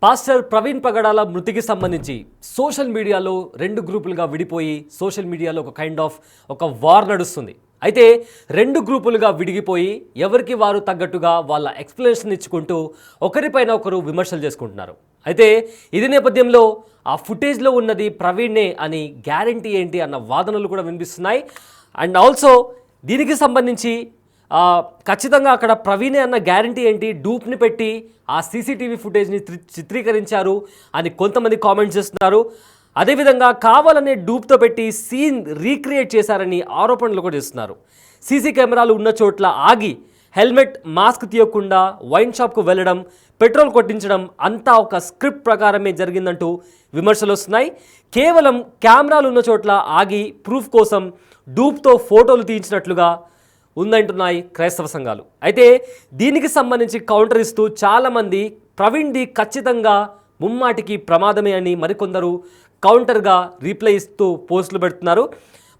Pastor Praveen పగడాల మృతికి సంబంధించి social మీడియాలో రెండు గ్రూపులుగా విడిపోయి సోషల్ మీడియాలో ఒక వార్ నడుస్తుంది. అయితే రెండు గ్రూపులుగా విడిగిపోయి ఎవరికి వారు తగ్గట్టుగా వాళ్ళ ఎక్స్ప్లెనేషన్ ఇచ్చుకుంటూ ఒకరిపైన ఒకరు విమర్శలు చేసుకుంటున్నారు. అయితే ఇది నేపథ్యంలో ఆ ఫుటేజ్లో ఉన్నది ప్రవీణే అని గ్యారంటీ ఏంటి అన్న వాదనలు కూడా వినిపిస్తున్నాయి. అండ్ ఆల్సో దీనికి సంబంధించి ఖచ్చితంగా అక్కడ ప్రవీణే అన్న గ్యారంటీ ఏంటి, డూప్ని పెట్టి ఆ సీసీటీవీ ఫుటేజ్ని చిత్రీకరించారు అని కొంతమంది కామెంట్స్ చేస్తున్నారు. అదేవిధంగా కావాలనే డూప్తో పెట్టి సీన్ రీక్రియేట్ చేశారని ఆరోపణలు కూడా చేస్తున్నారు. సీసీ కెమెరాలు ఉన్న చోట్ల ఆగి హెల్మెట్ మాస్క్ తీయకుండా వైన్ షాప్కు వెళ్ళడం, పెట్రోల్ కొట్టించడం అంతా ఒక స్క్రిప్ట్ ప్రకారమే జరిగిందంటూ విమర్శలు వస్తున్నాయి. కేవలం కెమెరాలు ఉన్న చోట్ల ఆగి ప్రూఫ్ కోసం డూప్తో ఫోటోలు తీయించినట్లుగా ఉందంటున్నాయి క్రైస్తవ సంఘాలు. అయితే దీనికి సంబంధించి కౌంటర్ ఇస్తూ చాలామంది ప్రవీణ్ది ఖచ్చితంగా ముమ్మాటికి ప్రమాదమే అని మరికొందరు కౌంటర్గా రీప్లై ఇస్తూ పోస్టులు పెడుతున్నారు.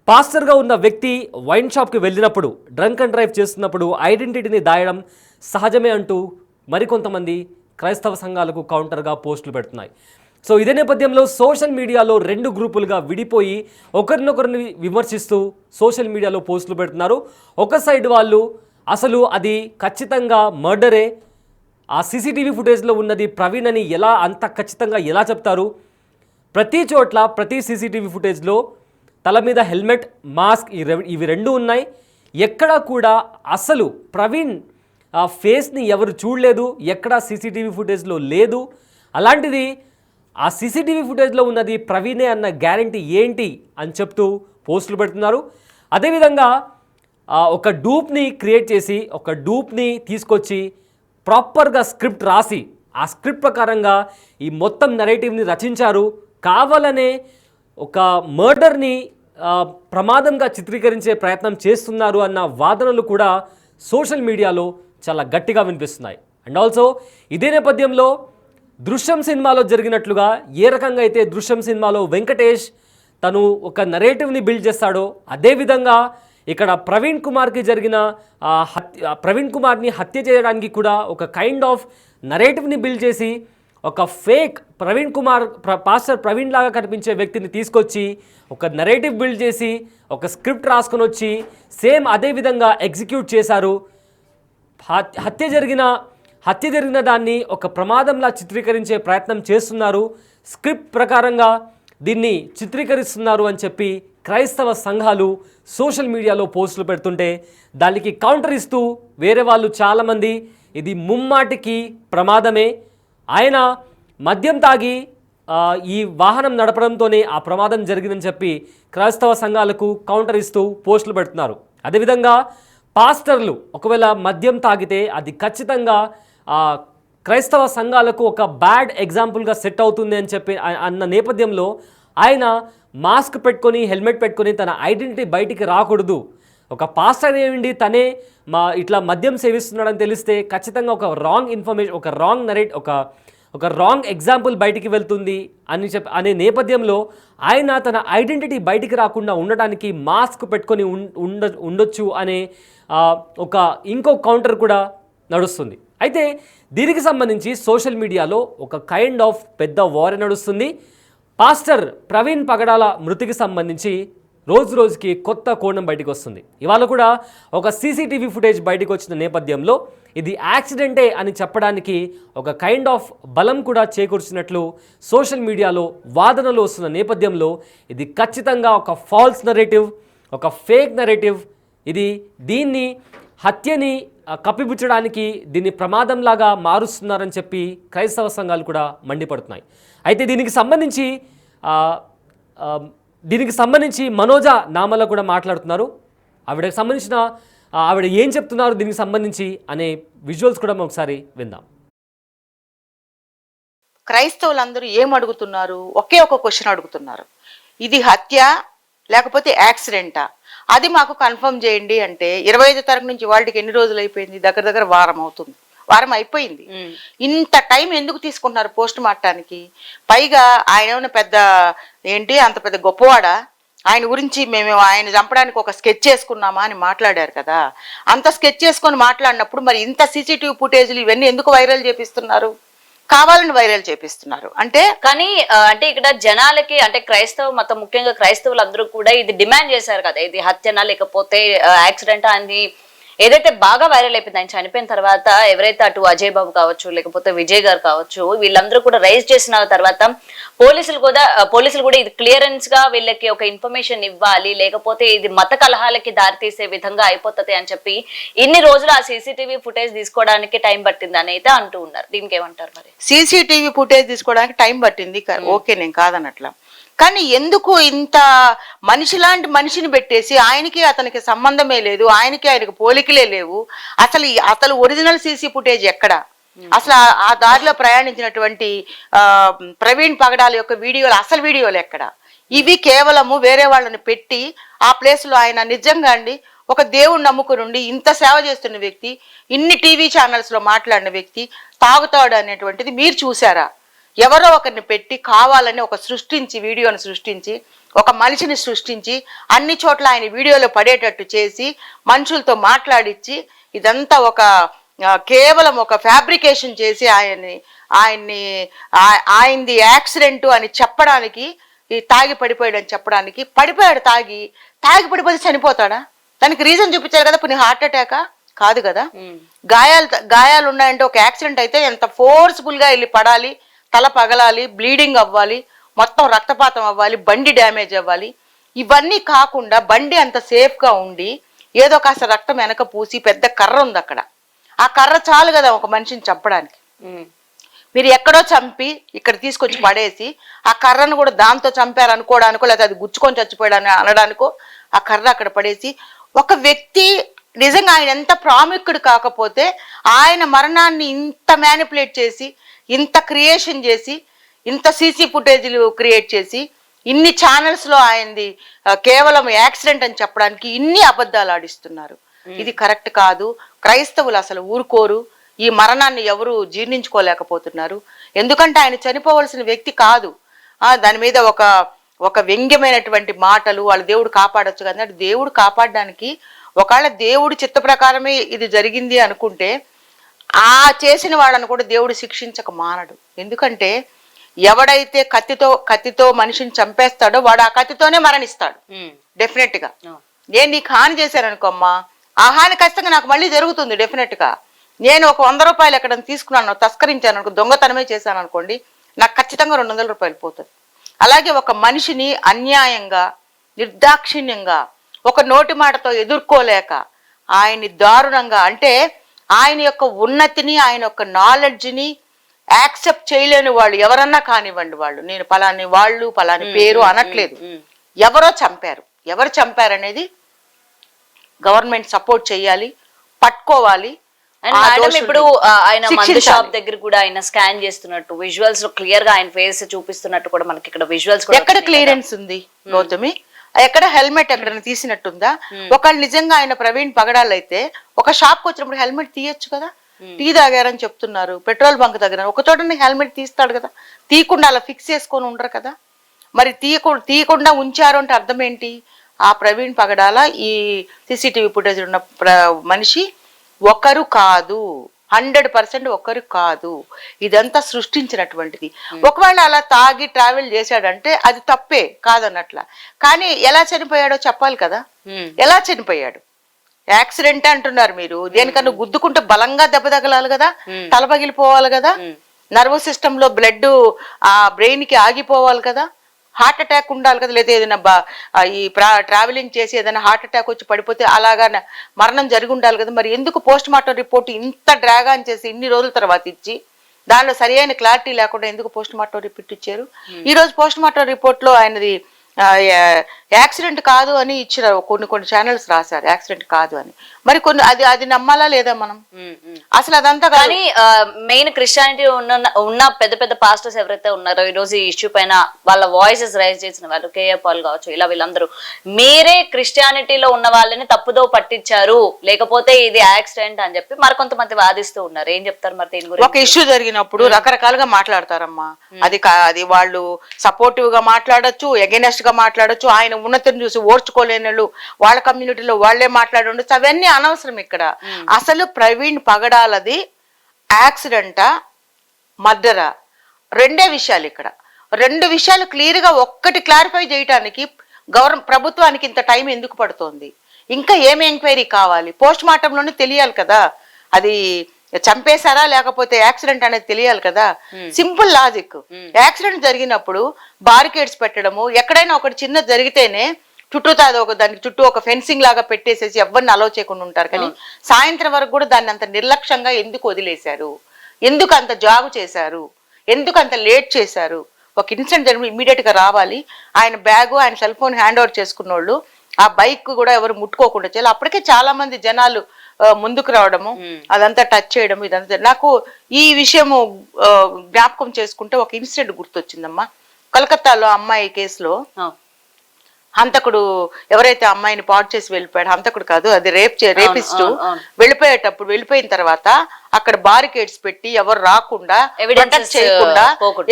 పాస్టర్గా ఉన్న వ్యక్తి వైన్ షాప్కి వెళ్ళినప్పుడు డ్రంక్ అండ్ డ్రైవ్ చేస్తున్నప్పుడు ఐడెంటిటీని దాయడం సహజమే అంటూ మరికొంతమంది క్రైస్తవ సంఘాలకు కౌంటర్గా పోస్టులు పెడుతున్నాయి. సో ఇదే నేపథ్యంలో సోషల్ మీడియాలో రెండు గ్రూపులుగా విడిపోయి ఒకరినొకరిని విమర్శిస్తూ సోషల్ మీడియాలో పోస్టులు పెడుతున్నారు. ఒక సైడ్ వాళ్ళు అసలు అది ఖచ్చితంగా మర్డరే, ఆ సీసీటీవీ ఫుటేజ్లో ఉన్నది ప్రవీణ్ అని అంత ఖచ్చితంగా ఎలా చెప్తారు? ప్రతి చోట్ల ప్రతి సీసీటీవీ ఫుటేజ్లో తల మీద హెల్మెట్, మాస్క్ ఇవి రెండు ఉన్నాయి. ఎక్కడా కూడా అసలు ప్రవీణ్ ఆ ఫేస్ని ఎవరు చూడలేదు, ఎక్కడా సీసీటీవీ ఫుటేజ్లో లేదు. అలాంటిది ఆ సీసీటీవీ ఫుటేజ్లో ఉన్నది ప్రవీణే అన్న గ్యారంటీ ఏంటి అని చెప్తూ పోస్టులు పెడుతున్నారు. అదేవిధంగా ఒక డూప్ని క్రియేట్ చేసి ఒక డూప్ని తీసుకొచ్చి ప్రాపర్గా స్క్రిప్ట్ రాసి ఆ స్క్రిప్ట్ ప్రకారంగా ఈ మొత్తం నెరేటివ్ని రచించారు. కావాలనే ఒక మర్డర్ని ప్రమాదంగా చిత్రీకరించే ప్రయత్నం చేస్తున్నారు అన్న వాదనలు కూడా సోషల్ మీడియాలో చాలా గట్టిగా వినిపిస్తున్నాయి. అండ్ ఆల్సో ఇదే నేపథ్యంలో దృశ్యం సినిమాలో జరిగినట్లుగా ఏ రకంగా అయితే దృశ్యం సినిమాలో వెంకటేష్ తను ఒక నరేటివ్ని బిల్డ్ చేస్తాడో అదేవిధంగా ఇక్కడ ప్రవీణ్ కుమార్కి జరిగిన ప్రవీణ్ కుమార్ని హత్య చేయడానికి కూడా ఒక కైండ్ ఆఫ్ నరేటివ్ని బిల్డ్ చేసి ఒక ఫేక్ ప్రవీణ్ కుమార్ పాస్టర్ ప్రవీణ్ లాగా కనిపించే వ్యక్తిని తీసుకొచ్చి ఒక నరేటివ్ బిల్డ్ చేసి ఒక స్క్రిప్ట్ రాసుకొని వచ్చి సేమ్ అదేవిధంగా ఎగ్జిక్యూట్ చేశారు. హత్య జరిగిన దాన్ని ఒక ప్రమాదంలా చిత్రీకరించే ప్రయత్నం చేస్తున్నారు, స్క్రిప్ట్ ప్రకారంగా దీన్ని చిత్రీకరిస్తున్నారు అని చెప్పి క్రైస్తవ సంఘాలు సోషల్ మీడియాలో పోస్టులు పెడుతుంటే దానికి కౌంటర్ ఇస్తూ వేరే వాళ్ళు చాలామంది ఇది ముమ్మాటికి ప్రమాదమే, ఆయన మద్యం తాగి ఈ వాహనం నడపడంతోనే ఆ ప్రమాదం జరిగిందని చెప్పి క్రైస్తవ సంఘాలకు కౌంటర్ ఇస్తూ పోస్టులు పెడుతున్నారు. అదేవిధంగా పాస్టర్లు ఒకవేళ మద్యం తాగితే అది ఖచ్చితంగా క్రైస్తవ సంఘాలకు ఒక బ్యాడ్ ఎగ్జాంపుల్గా సెట్ అవుతుంది అని చెప్పి అన్న నేపథ్యంలో ఆయన మాస్క్ పెట్టుకొని హెల్మెట్ పెట్టుకొని తన ఐడెంటిటీ బయటికి రాకూడదు, ఒక పాస్టర్ ఏమిండి తనే ఇట్లా మద్యం సేవిస్తున్నాడని తెలిస్తే ఖచ్చితంగా ఒక రాంగ్ ఇన్ఫర్మేషన్, ఒక రాంగ్ ఎగ్జాంపుల్ బయటికి వెళ్తుంది అనే నేపథ్యంలో ఆయన తన ఐడెంటిటీ బయటికి రాకుండా ఉండడానికి మాస్క్ పెట్టుకొని ఉండొచ్చు అనే ఇంకో కౌంటర్ కూడా నడుస్తుంది. అయితే దీనికి సంబంధించి సోషల్ మీడియాలో ఒక కైండ్ ఆఫ్ పెద్ద వార్ నడుస్తుంది. పాస్టర్ ప్రవీణ్ పగడాల మృతికి సంబంధించి రోజుకి కొత్త కోణం బయటకు వస్తుంది. ఇవాళ కూడా ఒక సీసీటీవీ ఫుటేజ్ బయటకు వచ్చిన నేపథ్యంలో ఇది యాక్సిడెంటే అని చెప్పడానికి ఒక కైండ్ ఆఫ్ బలం కూడా చేకూర్చినట్లు సోషల్ మీడియాలో వాదనలు వస్తున్న నేపథ్యంలో ఇది ఖచ్చితంగా ఒక ఫాల్స్ నరేటివ్, ఒక ఫేక్ నరేటివ్. దీన్ని హత్యని కప్పిపుచ్చడానికి దీన్ని ప్రమాదంలాగా మారుస్తున్నారని చెప్పి క్రైస్తవ సంఘాలు కూడా మండిపడుతున్నాయి. అయితే దీనికి సంబంధించి మనోజ నామల కూడా మాట్లాడుతున్నారు. ఆవిడ ఏం చెప్తున్నారు దీనికి సంబంధించి అనే విజువల్స్ కూడా ఒకసారి విందాం. క్రైస్తవులందరూ ఏం అడుగుతున్నారు? ఒకే ఒక క్వశ్చన్ అడుగుతున్నారు, ఇది హత్య లేకపోతే యాక్సిడెంటా? అది మాకు కన్ఫర్మ్ చేయండి అంటే 25వ తారీఖు నుంచి వాళ్ళకి ఎన్ని రోజులు అయిపోయింది? దగ్గర వారం అయిపోయింది. ఇంత టైం ఎందుకు తీసుకుంటున్నారు పోస్ట్ మార్టానికి? పైగా ఆయన ఏమైనా అంత పెద్ద గొప్పవాడా? ఆయన గురించి మేము ఆయన చంపడానికి ఒక స్కెచ్ చేసుకున్నామా అని మాట్లాడారు కదా. అంత స్కెచ్ చేసుకొని మాట్లాడినప్పుడు మరి ఇంత సీసీటీవీ ఫుటేజ్లు ఇవన్నీ ఎందుకు వైరల్ చేపిస్తున్నారు? కావాలని వైరల్ చేపిస్తున్నారు. అంటే కానీ అంటే ఇక్కడ జనాలకి అంటే క్రైస్తవ మతం ముఖ్యంగా క్రైస్తవులు అందరూ కూడా ఇది డిమాండ్ చేశారు కదా, ఇది హత్యనా లేకపోతే యాక్సిడెంట్ అని ఏదైతే బాగా వైరల్ అయిపోయింది. ఆయన చనిపోయిన తర్వాత ఎవరైతే అటు అజయ్ బాబు కావచ్చు లేకపోతే విజయ్ గారు కావచ్చు వీళ్ళందరూ కూడా రైజ్ చేసిన తర్వాత పోలీసులు కూడా ఇది క్లియరెన్స్ గా వీళ్ళకి ఒక ఇన్ఫర్మేషన్ ఇవ్వాలి, లేకపోతే ఇది మత కలహాలకి దారితీసే విధంగా అయిపోతుంది అని చెప్పి ఇన్ని రోజులు ఆ సీసీటీవీ ఫుటేజ్ తీసుకోవడానికి టైం పట్టింది అని అయితే అంటూ ఉన్నారు. దీనికి ఏమంటారు మరి? సీసీటీవీ ఫుటేజ్ తీసుకోవడానికి టైం పట్టింది, ఓకే, నేను కాదనట్లా. కానీ ఎందుకు ఇంత మనిషి లాంటి మనిషిని పెట్టేసి ఆయనకి అతనికి సంబంధమే లేదు, ఆయనకి పోలికలే లేవు, అసలు ఒరిజినల్ సీసీ ఫుటేజ్ ఎక్కడ? అసలు ఆ దారిలో ప్రయాణించినటువంటి ప్రవీణ్ పగడాల యొక్క వీడియోలు, అసలు వీడియోలు ఎక్కడ? ఇవి కేవలము వేరే వాళ్ళని పెట్టి ఆ ప్లేస్ లో ఆయన నిజంగా అండి ఒక దేవుడు నమ్ముకుని ఉండి ఇంత సేవ చేస్తున్న వ్యక్తి, ఇన్ని టీవీ ఛానల్స్ లో మాట్లాడిన వ్యక్తి తాగుతాడు అనేటువంటిది మీరు చూసారా? ఎవరో ఒకరిని పెట్టి కావాలని వీడియోని సృష్టించి ఒక మనిషిని సృష్టించి అన్ని చోట్ల ఆయన వీడియోలో పడేటట్టు చేసి మనుషులతో మాట్లాడించి ఇదంతా కేవలం ఒక ఫ్యాబ్రికేషన్ చేసి ఆయనది యాక్సిడెంట్ అని చెప్పడానికి, ఈ తాగి పడిపోయాడు అని చెప్పడానికి. పడిపోయాడు, తాగి పడిపోతే చనిపోతాడా? దానికి రీజన్ చూపించారు కదా, కొన్ని హార్ట్ అటాకా? కాదు కదా. గాయాలు ఉన్నాయంటే ఒక యాక్సిడెంట్ అయితే ఎంత ఫోర్స్ఫుల్ గా వెళ్ళి పడాలి, తల పగలాలి, బ్లీడింగ్ అవ్వాలి, మొత్తం రక్తపాతం అవ్వాలి, బండి డ్యామేజ్ అవ్వాలి. ఇవన్నీ కాకుండా బండి అంత సేఫ్ గా ఉండి ఏదో కాస్త రక్తం వెనక పూసి పెద్ద కర్ర ఉంది అక్కడ, ఆ కర్ర చాలు కదా ఒక మనిషిని చంపడానికి. మీరు ఎక్కడో చంపి ఇక్కడ తీసుకొచ్చి పడేసి ఆ కర్రను కూడా దాంతో చంపారు అనుకోవడానికో, లేకపోతే అది గుచ్చుకొని చచ్చిపోయాడని అనడానికో ఆ కర్ర అక్కడ పడేసి ఒక వ్యక్తి నిజంగా ఆయన ఎంత ప్రాముఖ్యుడు కాకపోతే ఆయన మరణాన్ని ఇంత మ్యానిపులేట్ చేసి, ఇంత క్రియేషన్ చేసి, ఇంత సీసీ ఫుటేజ్లు క్రియేట్ చేసి, ఇన్ని ఛానల్స్ లో ఆయనది కేవలం యాక్సిడెంట్ అని చెప్పడానికి ఇన్ని అబద్ధాలు ఆడిస్తున్నారు. ఇది కరెక్ట్ కాదు. క్రైస్తవులు అసలు ఊరుకోరు. ఈ మరణాన్ని ఎవరు జీర్ణించుకోలేకపోతున్నారు. ఎందుకంటే ఆయన చనిపోవలసిన వ్యక్తి కాదు. దాని మీద ఒక వ్యంగ్యమైనటువంటి మాటలు, వాళ్ళ దేవుడు కాపాడొచ్చు కదా. దేవుడు కాపాడడానికి ఒకవేళ దేవుడు చిత్త ప్రకారమే ఇది జరిగింది అనుకుంటే ఆ చేసిన వాళ్ళని కూడా దేవుడు శిక్షించక మానడు. ఎందుకంటే ఎవడైతే కత్తితో మనిషిని చంపేస్తాడో వాడు ఆ కత్తితోనే మరణిస్తాడు డెఫినెట్ గా. నేను నీకు హాని చేశాను అనుకోమ్మా, ఆ హాని ఖచ్చితంగా నాకు మళ్ళీ జరుగుతుంది డెఫినెట్ గా. నేను ఒక 100 రూపాయలు ఎక్కడ తీసుకున్నాను, తస్కరించాను అనుకో, దొంగతనమే చేశాను అనుకోండి, నాకు ఖచ్చితంగా 200 రూపాయలు పోతుంది. అలాగే ఒక మనిషిని అన్యాయంగా నిర్దాక్షిణ్యంగా ఒక నోటి మాటతో ఎదుర్కోలేక ఆయన్ని దారుణంగా, అంటే ఆయన యొక్క ఉన్నతిని, ఆయన యొక్క నాలెడ్జ్ని యాక్సెప్ట్ చేయలేని వాళ్ళు ఎవరన్నా కానివ్వండి, నేను పలాని పేరు అనట్లేదు, ఎవరో చంపారు, ఎవరు చంపారనేది గవర్నమెంట్ సపోర్ట్ చేయాలి, పట్టుకోవాలి. ఇప్పుడు ఆయన మందు షాప్ దగ్గర కూడా ఆయన స్కాన్ చేస్తున్నట్టు విజువల్స్ లో క్లియర్ గా ఆయన ఫేస్ చూపిస్తున్నట్టు కూడా మనకి ఇక్కడ విజువల్స్ ఎక్కడ క్లియరెన్స్ ఉంది గౌతమి? ఎక్కడ హెల్మెట్ ఎక్కడైనా తీసినట్టుందా? ఒకళ్ళు నిజంగా ఆయన ప్రవీణ్ పగడాలు అయితే ఒక షాప్ కి వచ్చినప్పుడు హెల్మెట్ తీయొచ్చు కదా. టీ తాగారని చెప్తున్నారు, పెట్రోల్ బంక్ దగ్గర ఒక చోట హెల్మెట్ తీస్తాడు కదా, తీయకుండా అలా ఫిక్స్ చేసుకొని ఉండరు కదా. మరి తీయకుండా ఉంచారు అంటే అర్థం ఏంటి? ఆ ప్రవీణ్ పగడాల ఈ సీసీటీవీ ఫుటేజ్ ఉన్న మనిషి ఒకరు కాదు, 100% ఒకరు కాదు, ఇదంతా సృష్టించినటువంటిది. ఒకవేళ అలా తాగి ట్రావెల్ చేశాడంటే అది తప్పే కాదన్నట్ల. కానీ ఎలా చనిపోయాడో చెప్పాలి కదా. ఎలా చనిపోయాడు? యాక్సిడెంట్ అంటున్నారు మీరు, దేనికన్నా గుద్దుకుంటే బలంగా దెబ్బ తగలాలి కదా, తల పగిలిపోవాలి కదా, నర్వస్ సిస్టమ్ లో బ్లడ్ ఆ బ్రెయిన్ కి ఆగిపోవాలి కదా, హార్ట్ అటాక్ ఉండాలి కదా, లేదా ఏదైనా ఈ ట్రావెలింగ్ చేసి ఏదైనా హార్ట్ అటాక్ వచ్చి పడిపోతే అలాగా మరణం జరిగి ఉండాలి కదా. మరి ఎందుకు పోస్ట్ మార్టం రిపోర్ట్ ఇంత డ్రాగ్ ఆన్ చేసి ఇన్ని రోజుల తర్వాత ఇచ్చి దానిలో సరి అయిన క్లారిటీ లేకుండా ఎందుకు పోస్ట్ మార్టం రిపోర్ట్ ఇచ్చారు? ఈ రోజు పోస్ట్ మార్టం రిపోర్ట్ లో ఆయనది యాక్సిడెంట్ కాదు అని ఇచ్చినారు, కొన్ని ఛానల్స్ రాశారు యాక్సిడెంట్ కాదు అని. మరి అది నమ్మాలా లేదా మనం? అసలు అదంతా కానీ మెయిన్ క్రిస్టియానిటీ ఉన్న పెద్ద పెద్ద పాస్టర్స్ ఎవరైతే ఉన్నారో ఈ రోజు ఈ ఇష్యూ పైన వాళ్ళ వాయిసెస్ రైజ్ చేసిన వాళ్ళు, కేఏ పాల్ కావచ్చు, ఇలా వీళ్ళందరూ మీరే క్రిస్టియానిటీలో ఉన్న వాళ్ళని తప్పుదో పట్టించారు, లేకపోతే ఇది యాక్సిడెంట్ అని చెప్పి మరి కొంతమంది వాదిస్తూ ఉన్నారు. ఏం చెప్తారు మరి దీని గురించి? ఒక ఇష్యూ జరిగినప్పుడు రకరకాలుగా మాట్లాడతారమ్మా. అది వాళ్ళు సపోర్టివ్ గా మాట్లాడొచ్చు, ఎగెనెస్ట్ గా మాట్లాడొచ్చు. ఆయన ఉన్నతిని చూసి ఓర్చుకోలేని వాళ్ళు వాళ్ళ కమ్యూనిటీలో వాళ్లే మాట్లాడుండొచ్చు. అవన్నీ అనవసరం ఇక్కడ. అసలు ప్రవీణ్ పగడాలది యాక్సిడెంటా మర్డరా? రెండే విషయాలు ఇక్కడ. రెండు విషయాలు క్లియర్గా ఒక్కటి క్లారిఫై చేయడానికి ప్రభుత్వానికి ఇంత టైం ఎందుకు పడుతోంది? ఇంకా ఏమి ఎంక్వైరీ కావాలి? పోస్ట్ మార్టంలోనే తెలియాలి కదా, అది చంపేశారా లేకపోతే యాక్సిడెంట్ అనేది తెలియాలి కదా. Simple logic. యాక్సిడెంట్ జరిగినప్పుడు బారికేడ్స్ పెట్టడము, ఎక్కడైనా ఒకటి చిన్న జరిగితేనే చుట్టూతా దానికి చుట్టూ ఒక ఫెన్సింగ్ లాగా పెట్టేసేసి ఎవరిని అలో చేయకుండా ఉంటారు. కానీ సాయంత్రం వరకు కూడా దాన్ని అంత నిర్లక్ష్యంగా ఎందుకు వదిలేశారు? ఎందుకు అంత జాగు చేశారు? ఎందుకు అంత లేట్ చేశారు? ఒక ఇన్సిడెంట్ జరిగి ఇమీడియట్ గా రావాలి. ఆయన బ్యాగు, ఆయన సెల్ ఫోన్ హ్యాండ్ ఓవర్ చేసుకున్న వాళ్ళు ఆ బైక్ కూడా ఎవరు ముట్టుకోకుండా చేయాలి. అప్పటికే చాలా మంది జనాలు ముందుకు రావడము, అదంతా టచ్ చేయడం, ఇదంతా. నాకు ఈ విషయము జ్ఞాపకం చేసుకుంటే ఒక ఇన్సిడెంట్ గుర్తొచ్చిందమ్మా. కలకత్తాలో అమ్మాయి కేసులో హంతకుడు ఎవరైతే అమ్మాయిని పాడు చేసి వెళ్ళిపోయాడు, హంతకుడు కాదు, అది రేపిస్ట్, వెళ్ళిపోయిన తర్వాత అక్కడ బారికేడ్స్ పెట్టి ఎవరు రాకుండా, ప్రొటెక్ట్ చేయకుండా,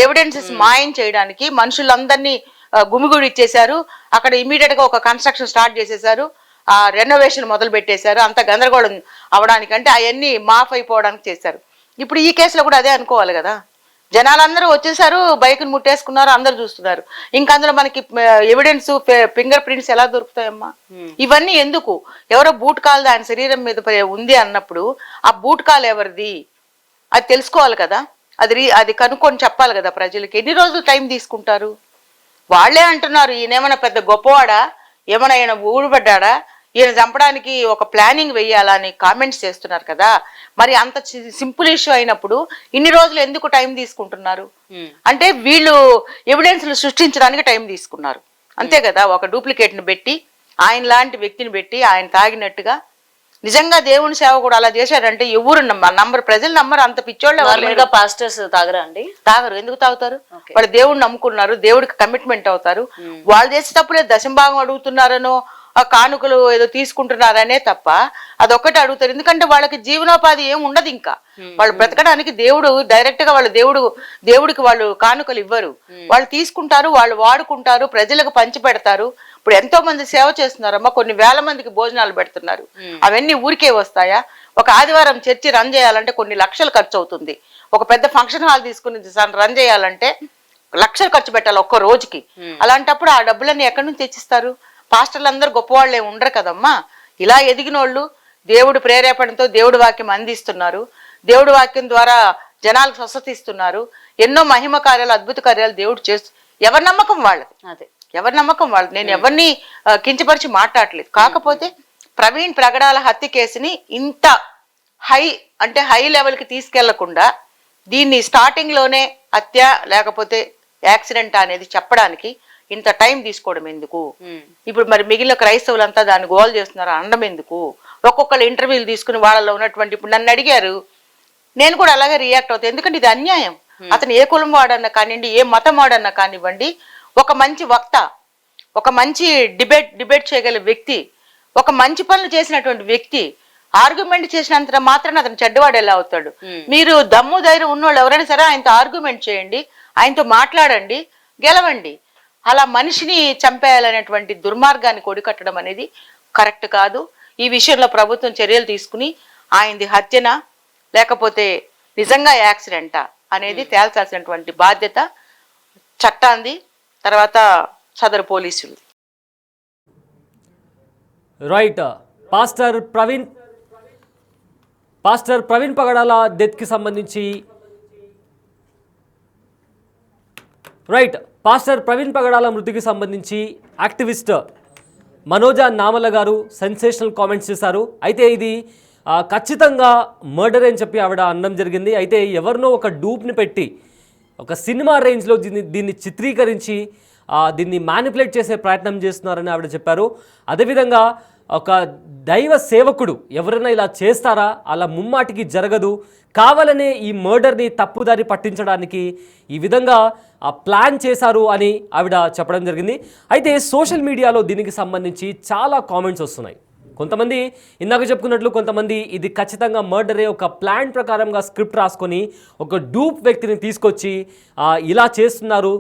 ఎవిడెన్సెస్ మాయం చేయడానికి మనుషులందరినీ గుమిగుడి ఇచ్చేశారు. అక్కడ ఇమీడియట్ గా ఒక కన్స్ట్రక్షన్ స్టార్ట్ చేసేసారు, ఆ రెనోవేషన్ మొదలు పెట్టేశారు. అంత గందరగోళం అవడానికంటే అవన్నీ మాఫ్ అయిపోవడానికి చేశారు. ఇప్పుడు ఈ కేసులో కూడా అదే అనుకోవాలి కదా. జనాలందరూ వచ్చేసారు, బైక్ని ముట్టేసుకున్నారు, అందరు చూస్తున్నారు. ఇంకా అందులో మనకి ఎవిడెన్స్, ఫింగర్ ప్రింట్స్ ఎలా దొరుకుతాయమ్మా? ఇవన్నీ ఎందుకు? ఎవరో బూట్ కాల్ ఆయన శరీరం మీద ఉంది అన్నప్పుడు ఆ బూట్ కాల్ ఎవరిది అది తెలుసుకోవాలి కదా. అది కనుక్కొని చెప్పాలి కదా ప్రజలకి. ఎన్ని రోజులు టైం తీసుకుంటారు? వాళ్లే అంటున్నారు ఈయనేమైనా పెద్ద గొప్పవాడా, ఏమైనా ఈయన ఊడిపడ్డా, ఈయన చంపడానికి ఒక ప్లానింగ్ వెయ్యాలా అని కామెంట్స్ చేస్తున్నారు కదా. మరి అంత సింపుల్ ఇష్యూ అయినప్పుడు ఇన్ని రోజులు ఎందుకు టైం తీసుకుంటున్నారు? అంటే వీళ్ళు ఎవిడెన్స్లు సృష్టించడానికి టైం తీసుకున్నారు, అంతే కదా. ఒక డూప్లికేట్ని పెట్టి, ఆయన లాంటి వ్యక్తిని పెట్టి, ఆయన తాగినట్టుగా. నిజంగా దేవుని సేవ కూడా అలా చేశారంటే ఎవరు నంబర్, ప్రజలు నంబర్. అంత పిచ్చోళ్ళు పాస్టర్స్ తాగరా అండి? తాగరు. ఎందుకు తాగుతారు? వాళ్ళు దేవుడిని నమ్ముకున్నారు, దేవుడికి కమిట్మెంట్ అవుతారు. వాళ్ళు చేసేటప్పుడే దశంభాగం అడుగుతున్నారనో కానుకలు ఏదో తీసుకుంటున్నారనే తప్ప అదొక్కటి అడుగుతారు. ఎందుకంటే వాళ్ళకి జీవనోపాధి ఏం ఉండదు. ఇంకా వాళ్ళు బ్రతకడానికి దేవుడు డైరెక్ట్ గా దేవుడికి వాళ్ళు కానుకలు ఇవ్వరు. వాళ్ళు తీసుకుంటారు, వాళ్ళు వాడుకుంటారు, ప్రజలకు పంచి పెడతారు. ఇప్పుడు ఎంతో మంది సేవ చేస్తున్నారమ్మా, కొన్ని వేల మందికి భోజనాలు పెడుతున్నారు. అవన్నీ ఊరికే వస్తాయా? ఒక ఆదివారం చర్చి రన్ చేయాలంటే కొన్ని లక్షలు ఖర్చు అవుతుంది. ఒక పెద్ద ఫంక్షన్ హాల్ తీసుకుని రన్ చేయాలంటే లక్షలు ఖర్చు పెట్టాలి ఒక్క రోజుకి. అలాంటప్పుడు ఆ డబ్బులన్నీ ఎక్కడి నుంచి తెచ్చిస్తారు? పాస్టర్లు అందరూ గొప్పవాళ్ళే ఉండరు కదమ్మా. ఇలా ఎదిగినోళ్ళు దేవుడు ప్రేరేపణతో దేవుడి వాక్యం అందిస్తున్నారు, దేవుడి వాక్యం ద్వారా జనాలకు స్వస్థత ఇస్తున్నారు, ఎన్నో మహిమ కార్యాలు, అద్భుత కార్యాలు దేవుడు చేస్తూ. ఎవరి నమ్మకం వాళ్ళది, అదే ఎవరి నమ్మకం వాళ్ళది. నేను ఎవరిని కించపరిచి మాట్లాడలేదు. కాకపోతే ప్రవీణ్ ప్రగడాల హత్య కేసుని ఇంత హై లెవెల్కి తీసుకెళ్లకుండా దీన్ని స్టార్టింగ్ లోనే హత్య లేకపోతే యాక్సిడెంట్ అనేది చెప్పడానికి ఇంత టైం తీసుకోవడం ఎందుకు? ఇప్పుడు మరి మిగిలిన క్రైస్తవులంతా దాన్ని గోల్ చేస్తున్నారు అనడం ఎందుకు? ఒక్కొక్కరు ఇంటర్వ్యూలు తీసుకుని వాళ్ళలో ఉన్నటువంటి, ఇప్పుడు నన్ను అడిగారు, నేను కూడా అలాగే రియాక్ట్ అవుతాను. ఎందుకంటే ఇది అన్యాయం. అతను ఏ కులం వాడన్నా కానివ్వండి, ఏ మతం వాడన్నా కానివ్వండి, ఒక మంచి వక్త, ఒక మంచి డిబేట్ చేయగల వ్యక్తి, ఒక మంచి పనులు చేసినటువంటి వ్యక్తి ఆర్గ్యుమెంట్ చేసినంత మాత్రాన అతను చెడ్డవాడు ఎలా అవుతాడు? మీరు దమ్ము ధైర్యం ఉన్నవాళ్ళు ఎవరైనా సరే ఆయనతో ఆర్గ్యుమెంట్ చేయండి, ఆయనతో మాట్లాడండి, గెలవండి. అలా మనిషిని చంపేయాలనేటువంటి దుర్మార్గాన్ని కొడికట్టడం అనేది కరెక్ట్ కాదు. ఈ విషయంలో ప్రభుత్వం చర్యలు తీసుకుని ఆయనది హత్యనా లేకపోతే నిజంగా యాక్సిడెంటా అనేది తేల్చాల్సినటువంటి బాధ్యత చట్టాంది, తర్వాత సదరు పోలీసులు. రైట్. పాస్టర్ ప్రవీణ్ పగడాల డెత్కి సంబంధించి పాస్టర్ ప్రవీణ్ పగడాల మృతికి సంబంధించి యాక్టివిస్ట్ మనోజ నామల గారు సెన్సేషనల్ కామెంట్స్ చేశారు. అయితే ఇది ఖచ్చితంగా మర్డర్ అని చెప్పి ఆవిడ అనడం జరిగింది. అయితే ఎవరినో ఒక డూప్ని పెట్టి ఒక సినిమా రేంజ్లో దీన్ని చిత్రీకరించి దీన్ని మ్యానిపులేట్ చేసే ప్రయత్నం చేస్తున్నారని ఆవిడ చెప్పారు. అదేవిధంగా ఒక దైవ సేవకుడు ఎవరైనా ఇలా చేస్తారా? అలా ముమ్మాటికి జరగదు. కావాలనే ఈ మర్డర్ని తప్పుదారి పట్టించడానికి ఈ విధంగా ప్లాన్ చేశారు అని ఆవిడ చెప్పడం జరిగింది. అయితే సోషల్ మీడియాలో దీనికి సంబంధించి చాలా కామెంట్స్ వస్తున్నాయి. కొంతమంది ఇందాక చెప్పుకున్నట్లు కొంతమంది ఇది ఖచ్చితంగా మర్డరే, ఒక ప్లాన్ ప్రకారంగా స్క్రిప్ట్ రాసుకొని ఒక డూప్ వ్యక్తిని తీసుకొచ్చి ఇలా చేస్తున్నారు,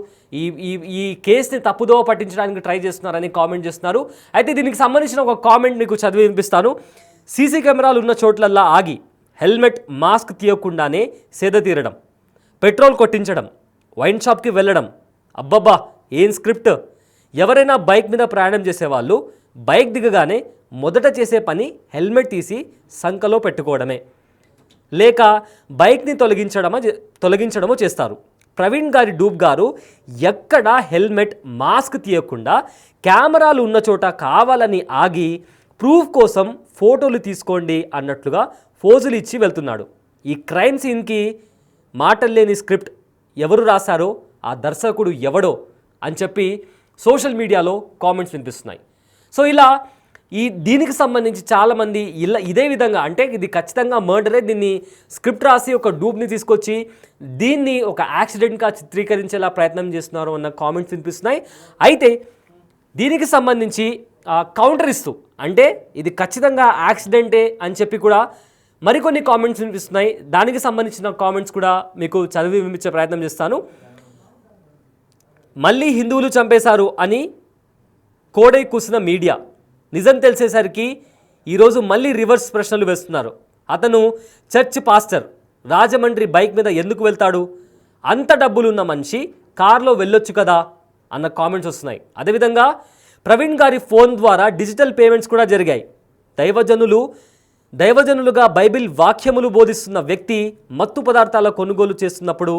ఈ కేసుని తప్పుదోవ పట్టించడానికి ట్రై చేస్తున్నారని కామెంట్ చేస్తున్నారు. అయితే దీనికి సంబంధించిన ఒక కామెంట్ మీకు చదివి వినిపిస్తాను. సీసీ కెమెరాలు ఉన్న చోట్లల్లా ఆగి హెల్మెట్ మాస్క్ తీయకుండానే సేద తీరడం, పెట్రోల్ కొట్టించడం, వైన్ షాప్కి వెళ్ళడం. అబ్బబ్బా ఏం స్క్రిప్ట్! ఎవరైనా బైక్ మీద ప్రయాణం చేసేవాళ్ళు బైక్ దిగగానే మొదట చేసే పని హెల్మెట్ తీసి సంకలో పెట్టుకోవడమే, లేక బైక్ని తొలగించడమో చేస్తారు. ప్రవీణ్ గారి డూబ్ గారు ఎక్కడ హెల్మెట్, మాస్క్ తీయకుండా కెమెరాలు ఉన్న చోట కావాలని ఆగి ప్రూఫ్ కోసం ఫోటోలు తీసుకోండి అన్నట్లుగా ఫోజులు ఇచ్చి వెళ్తున్నాడు. ఈ క్రైమ్ సీన్కి మాటల్లేని స్క్రిప్ట్ ఎవరు రాశారో, ఆ దర్శకుడు ఎవడో అని చెప్పి సోషల్ మీడియాలో కామెంట్స్ వినిపిస్తున్నాయి. సో ఇలా దీనికి సంబంధించి చాలామంది ఇదే విధంగా, అంటే ఇది ఖచ్చితంగా మర్డరే, దీన్ని స్క్రిప్ట్ రాసి ఒక డూబ్ని తీసుకొచ్చి దీన్ని ఒక యాక్సిడెంట్గా చిత్రీకరించేలా ప్రయత్నం చేస్తున్నారు అన్న కామెంట్స్ వినిపిస్తున్నాయి. అయితే దీనికి సంబంధించి కౌంటర్ ఇస్తూ, అంటే ఇది ఖచ్చితంగా యాక్సిడెంటే అని చెప్పి కూడా మరికొన్ని కామెంట్స్ వినిపిస్తున్నాయి. దానికి సంబంధించిన కామెంట్స్ కూడా మీకు చదివి వినిపించే ప్రయత్నం చేస్తాను. మళ్ళీ హిందువులు చంపేశారు అని కోడై కూసిన మీడియా, నిజం తెలిసేసరికి ఈరోజు మళ్ళీ రివర్స్ ప్రశ్నలు వేస్తున్నారు. అతను చర్చ్ పాస్టర్, రాజమండ్రి బైక్ మీద ఎందుకు వెళ్తాడు? అంత డబ్బులున్న మనిషి కార్లో వెళ్ళొచ్చు కదా అన్న కామెంట్స్ వస్తున్నాయి. అదేవిధంగా ప్రవీణ్ గారి ఫోన్ ద్వారా డిజిటల్ పేమెంట్స్ కూడా జరిగాయి. దైవజనులుగా బైబిల్ వాక్యములు బోధిస్తున్న వ్యక్తి మత్తు పదార్థాల కొనుగోలు చేస్తున్నప్పుడు,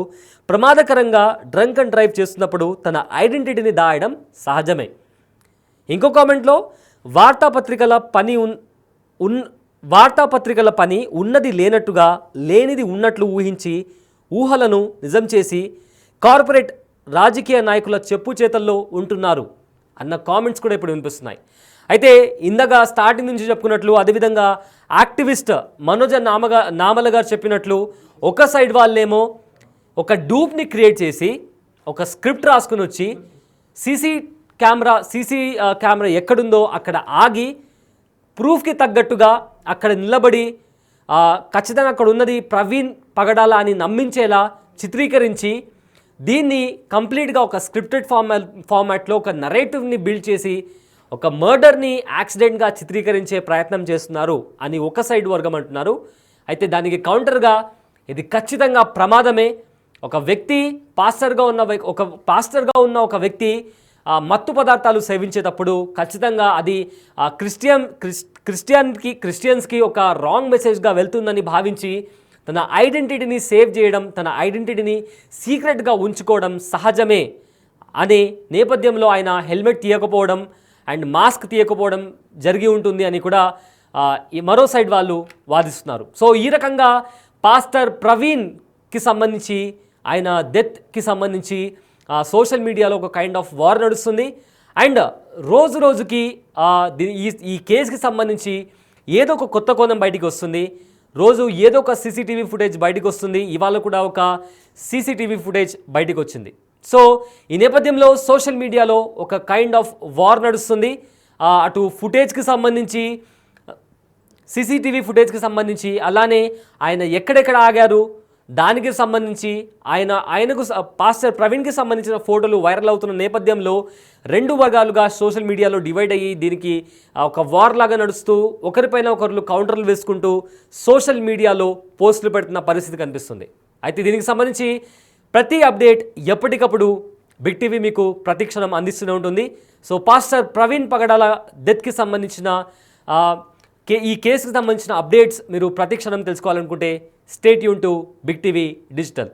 ప్రమాదకరంగా డ్రంక్ అండ్ డ్రైవ్ చేస్తున్నప్పుడు తన ఐడెంటిటీని దాయడం సహజమే. ఇంకో కామెంట్లో వార్తాపత్రికల పని ఉన్నది లేనట్టుగా, లేనిది ఉన్నట్లు ఊహించి ఊహలను నిజం చేసి కార్పొరేట్ రాజకీయ నాయకుల చెప్పు చేతల్లో ఉంటున్నారు అన్న కామెంట్స్ కూడా ఇప్పుడు వినిపిస్తున్నాయి. అయితే ఇందాక స్టార్టింగ్ నుంచి చెప్పుకున్నట్లు, అదేవిధంగా యాక్టివిస్ట్ మనోజ నామల గారు చెప్పినట్లు, ఒక సైడ్ వాళ్ళేమో ఒక డూప్ని క్రియేట్ చేసి ఒక స్క్రిప్ట్ రాసుకుని వచ్చి సీసీ కెమెరా ఎక్కడుందో అక్కడ ఆగి ప్రూఫ్కి తగ్గట్టుగా అక్కడ నిలబడి ఖచ్చితంగా అక్కడ ఉన్నది ప్రవీణ్ పగడాల అని నమ్మించేలా చిత్రీకరించి దీన్ని కంప్లీట్గా ఒక స్క్రిప్టెడ్ ఫార్మాట్లో ఒక నరేటివ్ని బిల్డ్ చేసి ఒక మర్డర్ని యాక్సిడెంట్గా చిత్రీకరించే ప్రయత్నం చేస్తున్నారు అని ఒక సైడ్ వర్గం అంటున్నారు. అయితే దానికి కౌంటర్గా ఇది ఖచ్చితంగా ప్రమాదమే. ఒక వ్యక్తి పాస్టర్గా ఉన్న ఒక వ్యక్తి మత్తు పదార్థాలు సేవించేటప్పుడు ఖచ్చితంగా అది క్రిస్టియన్స్కి ఒక రాంగ్ మెసేజ్గా వెళ్తుందని భావించి తన ఐడెంటిటీని సేవ్ చేయడం, తన ఐడెంటిటీని సీక్రెట్గా ఉంచుకోవడం సహజమే అనే నేపథ్యంలో ఆయన హెల్మెట్ తీయకపోవడం అండ్ మాస్క్ తీయకపోవడం జరిగి ఉంటుంది అని కూడా ఈ మరో సైడ్ వాళ్ళు వాదిస్తున్నారు. సో ఈ రకంగా పాస్టర్ ప్రవీణ్కి సంబంధించి, ఆయన డెత్కి సంబంధించి సోషల్ మీడియాలో ఒక కైండ్ ఆఫ్ వార్ నడుస్తుంది. అండ్ రోజుకి ఈ కేసుకి సంబంధించి ఏదో ఒక కొత్త కోణం బయటికి వస్తుంది. రోజు ఏదో ఒక సీసీటీవీ ఫుటేజ్ బయటకు వస్తుంది. ఇవాళ కూడా ఒక సీసీటీవీ ఫుటేజ్ బయటకు వచ్చింది. సో ఈ నేపథ్యంలో సోషల్ మీడియాలో ఒక కైండ్ ఆఫ్ వార్ నడుస్తుంది. అటు ఫుటేజ్కి సంబంధించి, సీసీటీవీ ఫుటేజ్కి సంబంధించి, అలానే ఆయన ఎక్కడెక్కడ ఆగారు దానికి సంబంధించి, ఆయనకు పాస్టర్ ప్రవీణ్కి సంబంధించిన ఫోటోలు వైరల్ అవుతున్న నేపథ్యంలో రెండు వర్గాలుగా సోషల్ మీడియాలో డివైడ్ అయ్యి దీనికి ఒక వార్ లాగా నడుస్తూ ఒకరిపైన ఒకరు కౌంటర్లు వేసుకుంటూ సోషల్ మీడియాలో పోస్టులు పెడుతున్న పరిస్థితి కనిపిస్తుంది. అయితే దీనికి సంబంధించి ప్రతి అప్డేట్ ఎప్పటికప్పుడు బిగ్ టీవీ మీకు ప్రతిక్షణం అందిస్తూనే ఉంటుంది. సో పాస్టర్ ప్రవీణ్ పగడాల డెత్కి సంబంధించిన ఈ కేసుకి సంబంధించిన అప్డేట్స్ మీరు ప్రతిక్షణం తెలుసుకోవాలనుకుంటే stay tune to Big TV digital.